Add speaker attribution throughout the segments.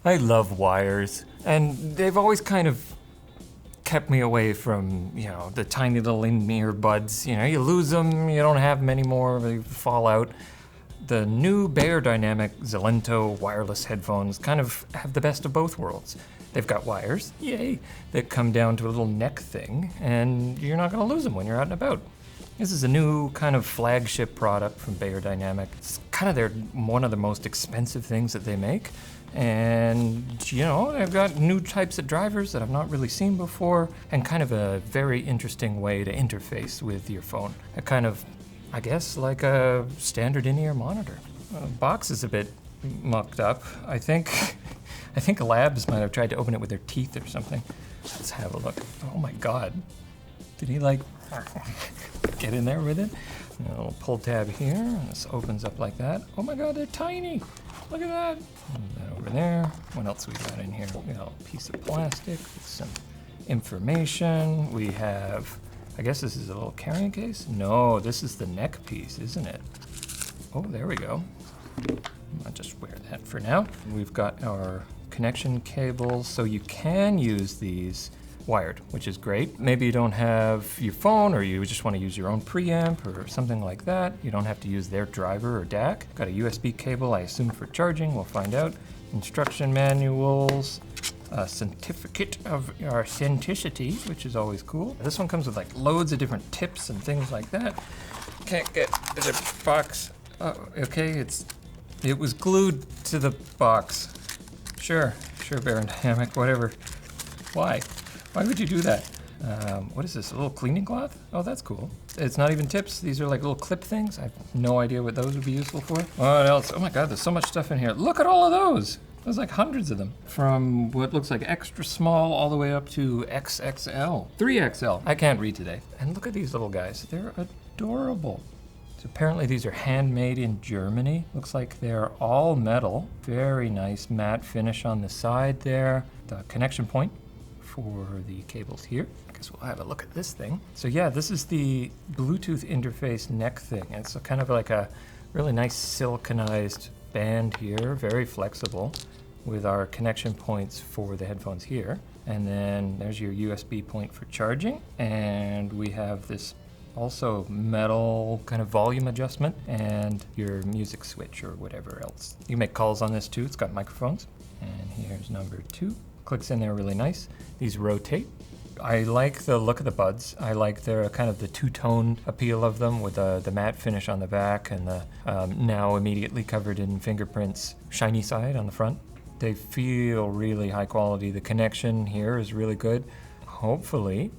Speaker 1: I love wires, and they've always kind of kept me away from, the tiny little in-ear buds. You lose them, you don't have them anymore, they fall out. The new Beyerdynamic Xelento Wireless headphones kind of have the best of both worlds. They've got wires, yay, that come down to a little neck thing, and you're not gonna lose them when you're out and about. This is a new kind of flagship product from Beyerdynamic. It's kind of one of the most expensive things that they make. And, they've got new types of drivers that I've not really seen before, and kind of a very interesting way to interface with your phone. A kind of, I guess, like a standard in-ear monitor. The box is a bit mucked up. I think Labs might have tried to open it with their teeth or something. Let's have a look. Oh my God. Did he get in there with it? A little pull tab here, and this opens up like that. Oh my God, they're tiny. Look at that. Move that over there. What else we got in here? We got a piece of plastic with some information. We have, I guess this is a little carrying case? No, this is the neck piece, isn't it? Oh, there we go. I'll just wear that for now. We've got our connection cables, so you can use these wired, which is great. Maybe you don't have your phone, or you just want to use your own preamp or something like that. You don't have to use their driver or DAC. Got a USB cable, I assume, for charging. We'll find out. Instruction manuals, a certificate of authenticity, which is always cool. This one comes with loads of different tips and things like that. Can't get the box. Okay, it was glued to the box. Sure, Beyerdynamic, whatever. Why? Why would you do that? What is this, a little cleaning cloth? Oh, that's cool. It's not even tips. These are little clip things. I have no idea what those would be useful for. What else? Oh my God, there's so much stuff in here. Look at all of those. There's hundreds of them. From what looks like extra small all the way up to XXL. 3XL. I can't read today. And look at these little guys. They're adorable. So apparently these are handmade in Germany. Looks like they're all metal. Very nice matte finish on the side there. The connection point for the cables here. I guess we'll have a look at this thing. So yeah, this is the Bluetooth interface neck thing. It's kind of like a really nice siliconized band here, very flexible, with our connection points for the headphones here. And then there's your USB point for charging. And we have this also metal kind of volume adjustment and your music switch or whatever else. You make calls on this too. It's got microphones. And here's number 2. Clicks in there really nice. These rotate. I like the look of the buds. I like their kind of the two-tone appeal of them with the matte finish on the back and the now immediately covered in fingerprints shiny side on the front. They feel really high quality. The connection here is really good. Hopefully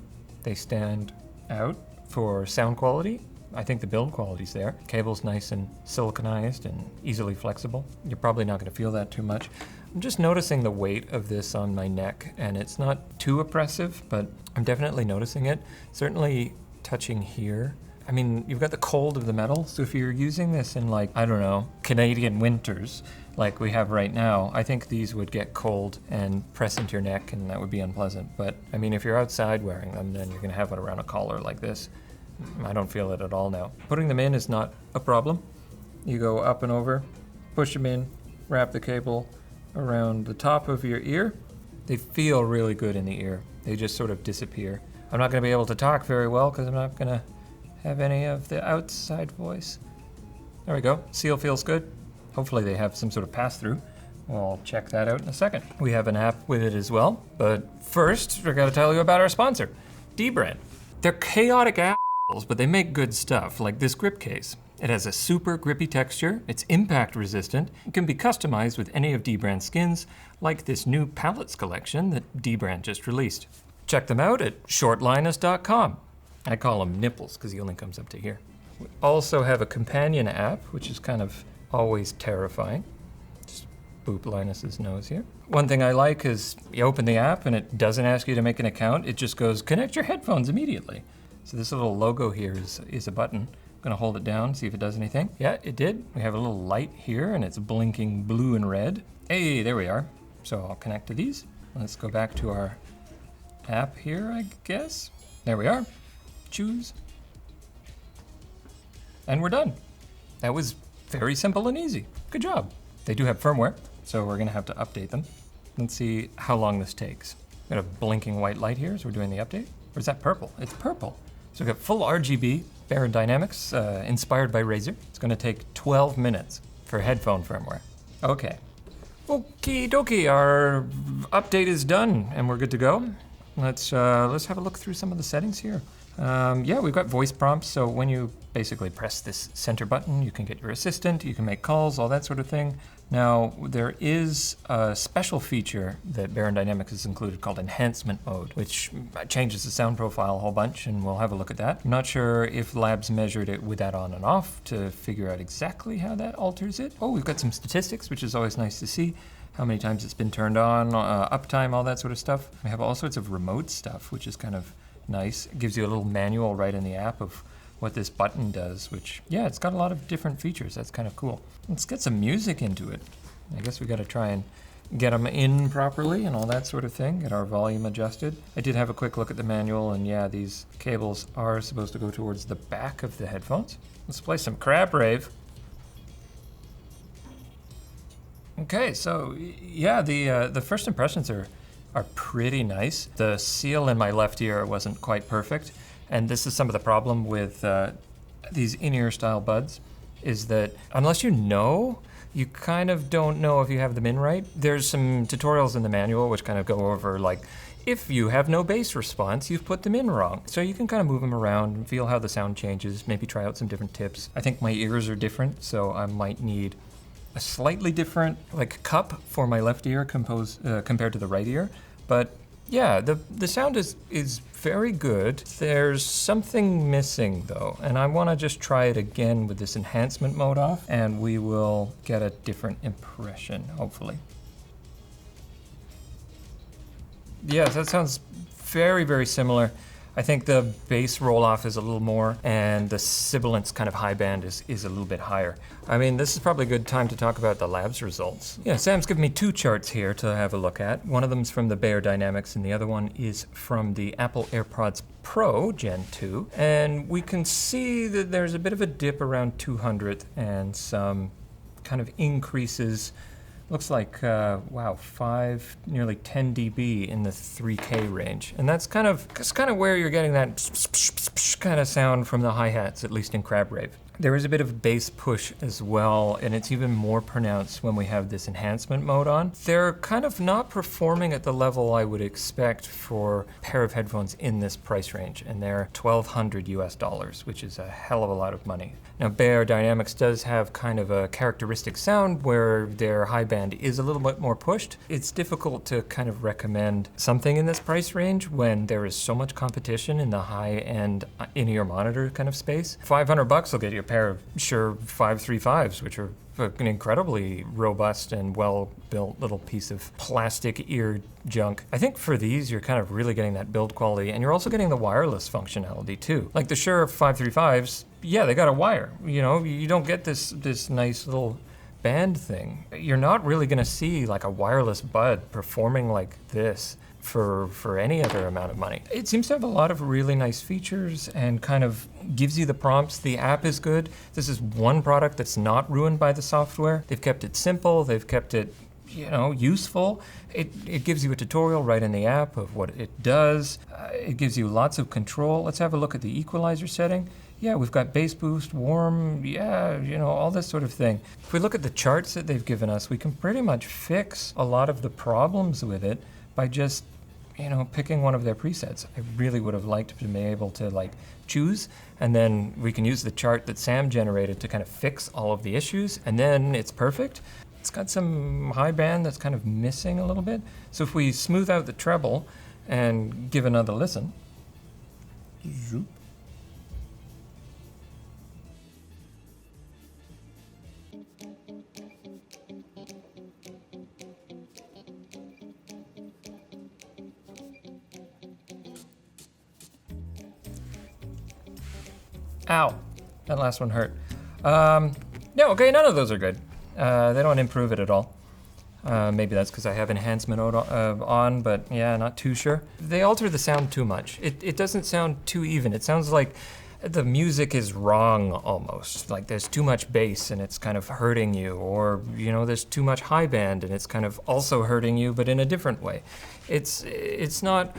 Speaker 1: they stand out for sound quality. I think the build quality's there. Cable's nice and siliconized and easily flexible. You're probably not going to feel that too much. I'm just noticing the weight of this on my neck, and it's not too oppressive, but I'm definitely noticing it. Certainly touching here. I mean, you've got the cold of the metal, so if you're using this in I don't know, Canadian winters, like we have right now, I think these would get cold and press into your neck, and that would be unpleasant. But I mean, if you're outside wearing them, then you're gonna have it around a collar like this. I don't feel it at all now. Putting them in is not a problem. You go up and over, push them in, wrap the cable around the top of your ear. They feel really good in the ear. They just sort of disappear. I'm not going to be able to talk very well because I'm not going to have any of the outside voice. There we go. Seal feels good. Hopefully they have some sort of pass-through. We'll check that out in a second. We have an app with it as well. But first, we're going to tell you about our sponsor, dbrand. They're chaotic assholes, but they make good stuff, like this grip case. It has a super grippy texture, it's impact resistant, it can be customized with any of dbrand's skins, like this new palettes collection that dbrand just released. Check them out at shortlinus.com. I call him Nipples because he only comes up to here. We also have a companion app, which is kind of always terrifying. Just boop Linus's nose here. One thing I like is you open the app and it doesn't ask you to make an account, it just goes, connect your headphones immediately. So this little logo here is a button. I'm gonna hold it down, see if it does anything. Yeah, it did. We have a little light here and it's blinking blue and red. Hey, there we are. So I'll connect to these. Let's go back to our app here, I guess. There we are. Choose. And we're done. That was very simple and easy. Good job. They do have firmware, so we're gonna have to update them. Let's see how long this takes. Got a blinking white light here as we're doing the update. Or is that purple? It's purple. So we've got full RGB, Beyerdynamics, inspired by Razer. It's gonna take 12 minutes for headphone firmware. Okay. Okie dokie, our update is done and we're good to go. Let's have a look through some of the settings here. Yeah, we've got voice prompts, so when you basically press this center button, you can get your assistant, you can make calls, all that sort of thing. Now, there is a special feature that Beyerdynamics has included called enhancement mode, which changes the sound profile a whole bunch, and we'll have a look at that. I'm not sure if Labs measured it with that on and off to figure out exactly how that alters it. Oh, we've got some statistics, which is always nice to see. How many times it's been turned on, uptime, all that sort of stuff. We have all sorts of remote stuff, which is kind of nice. It gives you a little manual right in the app of what this button does, which, yeah, it's got a lot of different features. That's kind of cool. Let's get some music into it. I guess we got to try and get them in properly and all that sort of thing, get our volume adjusted. I did have a quick look at the manual, and yeah, these cables are supposed to go towards the back of the headphones. Let's play some Crab Rave. Okay, so yeah, the first impressions are pretty nice. The seal in my left ear wasn't quite perfect, and this is some of the problem with these in-ear style buds, is that unless you know, you kind of don't know if you have them in right. There's some tutorials in the manual which kind of go over, like, if you have no bass response, you've put them in wrong. So you can kind of move them around and feel how the sound changes, maybe try out some different tips. I think my ears are different, so I might need a slightly different cup for my left ear compared to the right ear. But yeah, the sound is very good. There's something missing though, and I want to just try it again with this enhancement mode off, and we will get a different impression, hopefully. Yes, that sounds very, very similar. I think the bass roll-off is a little more, and the sibilance kind of high band is a little bit higher. I mean, this is probably a good time to talk about the labs results. Yeah, Sam's given me two charts here to have a look at. One of them's from the Beyerdynamics, and the other one is from the Apple AirPods Pro Gen 2. And we can see that there's a bit of a dip around 200 and some kind of increases. Looks like, wow, 5, nearly 10 dB in the 3K range. And that's kind of where you're getting that kind of sound from the hi-hats, at least in Crab Rave. There is a bit of bass push as well, and it's even more pronounced when we have this enhancement mode on. They're kind of not performing at the level I would expect for a pair of headphones in this price range, and they're $1,200 US, which is a hell of a lot of money. Now, Beyerdynamics does have kind of a characteristic sound where their high band is a little bit more pushed. It's difficult to kind of recommend something in this price range when there is so much competition in the high-end in-ear monitor kind of space. $500 will get you a pair of Shure 535s, which are an incredibly robust and well-built little piece of plastic ear junk. I think for these, you're kind of really getting that build quality, and you're also getting the wireless functionality too. Like the Shure 535s, yeah, they got a wire. You know, you don't get this nice little band thing. You're not really gonna see like a wireless bud performing like this for any other amount of money. It seems to have a lot of really nice features and kind of gives you the prompts. The app is good. This is one product that's not ruined by the software. They've kept it simple, they've kept it, you know, useful. It gives you a tutorial right in the app of what it does. It gives you lots of control. Let's have a look at the equalizer setting. Yeah, we've got bass boost, warm, yeah, you know, all this sort of thing. If we look at the charts that they've given us, we can pretty much fix a lot of the problems with it by just, you know, picking one of their presets. I really would have liked to be able to like choose, and then we can use the chart that Sam generated to kind of fix all of the issues, and then it's perfect. It's got some high band that's kind of missing a little bit. So if we smooth out the treble and give another listen. Zoop. Ow, that last one hurt. Yeah, okay, none of those are good. They don't improve it at all. Maybe that's because I have enhancement on, but yeah, not too sure. They alter the sound too much. It doesn't sound too even. It sounds like the music is wrong almost. Like there's too much bass and it's kind of hurting you, or there's too much high band and it's kind of also hurting you, but in a different way. It's not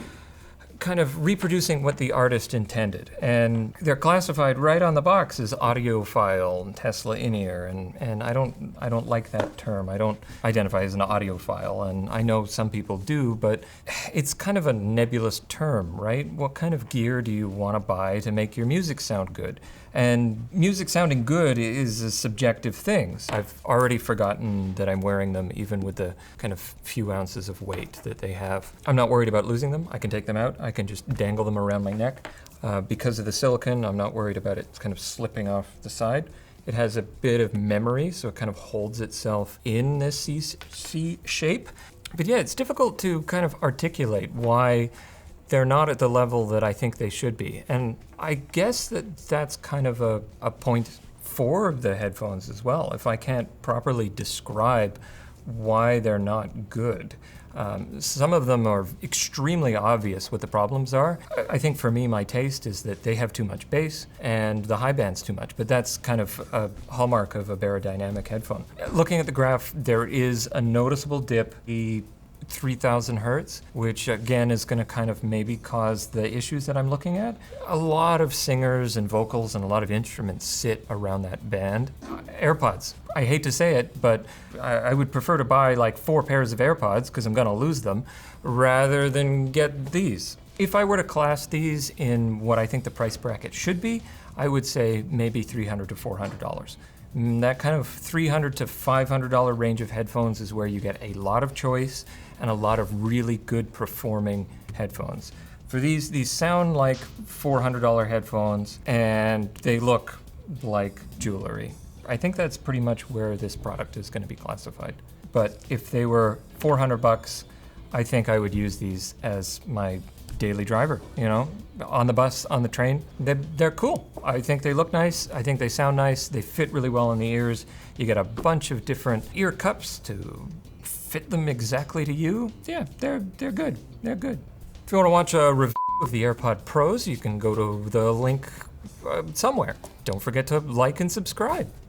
Speaker 1: kind of reproducing what the artist intended. And they're classified right on the box as audiophile and Tesla in-ear, and I don't like that term. I don't identify as an audiophile, and I know some people do, but it's kind of a nebulous term, right? What kind of gear do you want to buy to make your music sound good? And music sounding good is a subjective thing. I've already forgotten that I'm wearing them, even with the kind of few ounces of weight that they have. I'm not worried about losing them. I can take them out. I can just dangle them around my neck. Because of the silicone, I'm not worried about it kind of slipping off the side. It has a bit of memory, so it kind of holds itself in this C shape. But yeah, it's difficult to kind of articulate why they're not at the level that I think they should be. And I guess that's kind of a point for the headphones as well. If I can't properly describe why they're not good. Some of them are extremely obvious what the problems are. I think for me, my taste is that they have too much bass and the high band's too much, but that's kind of a hallmark of a Beyerdynamic headphone. Looking at the graph, there is a noticeable dip. 3,000 hertz, which again is going to kind of maybe cause the issues that I'm looking at. A lot of singers and vocals and a lot of instruments sit around that band. AirPods. I hate to say it, but I would prefer to buy like 4 pairs of AirPods because I'm going to lose them rather than get these. If I were to class these in what I think the price bracket should be, I would say maybe $300 to $400. That kind of $300 to $500 range of headphones is where you get a lot of choice and a lot of really good performing headphones. For these sound like $400 headphones and they look like jewelry. I think that's pretty much where this product is going to be classified. But if they were $400, I think I would use these as my daily driver, on the bus, on the train. They're cool. I think they look nice. I think they sound nice. They fit really well in the ears. You get a bunch of different ear cups to fit them exactly to you. Yeah, they're good. They're good. If you want to watch a review of the AirPod Pros, you can go to the link somewhere. Don't forget to like and subscribe.